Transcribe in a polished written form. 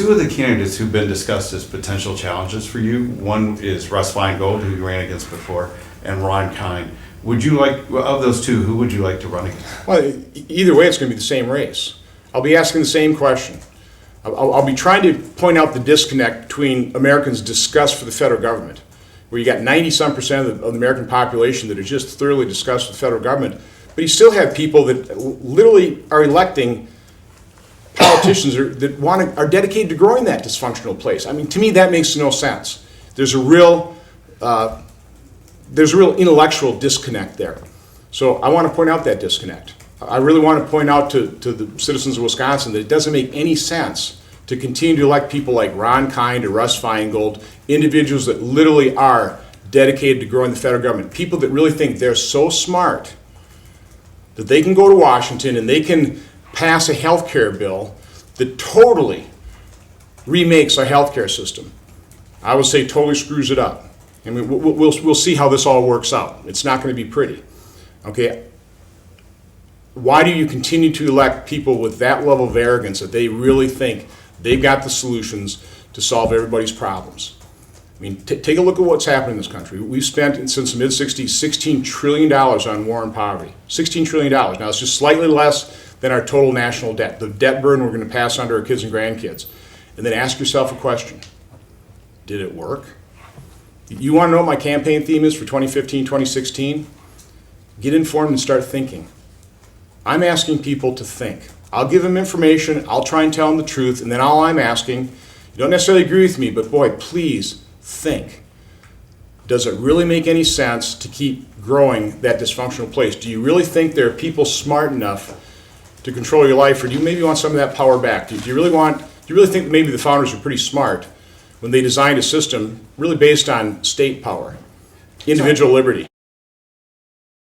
two of the candidates who've been discussed as potential challenges for you. One is Russ Feingold, who you ran against before, and Ron Kind. Would you like, of those two, who would you like to run against? Well, either way, it's going to be the same race. I'll be asking the same question. I'll be trying to point out the disconnect between Americans' disgust for the federal government, where you got 90-some% of the American population that are just thoroughly disgust with the federal government, but you still have people that literally are electing politicians that are dedicated to growing that dysfunctional place. I mean, to me, that makes no sense. There's a real intellectual disconnect there. So I want to point out that disconnect. I really want to point out to the citizens of Wisconsin that it doesn't make any sense to continue to elect people like Ron Kind or Russ Feingold, individuals that literally are dedicated to growing the federal government, people that really think they're so smart that they can go to Washington and they can pass a health care bill that totally remakes our health care system. I would say totally screws it up. I mean, we'll see how this all works out. It's not going to be pretty. Okay? Why do you continue to elect people with that level of arrogance that they really think they've got the solutions to solve everybody's problems? I mean, take a look at what's happened in this country. We've spent, since the mid-'60s, $16 trillion on war and poverty. $16 trillion. Now, it's just slightly less than our total national debt, the debt burden we're going to pass on to our kids and grandkids. And then ask yourself a question. Did it work? You want to know what my campaign theme is for 2015, 2016? Get informed and start thinking. I'm asking people to think. I'll give them information, I'll try and tell them the truth, and then all I'm asking, you don't necessarily agree with me, but boy, please think. Does it really make any sense to keep growing that dysfunctional place? Do you really think there are people smart enough to control your life, or do you maybe want some of that power back? Do you really think maybe the founders were pretty smart when they designed a system really based on state power, individual liberty?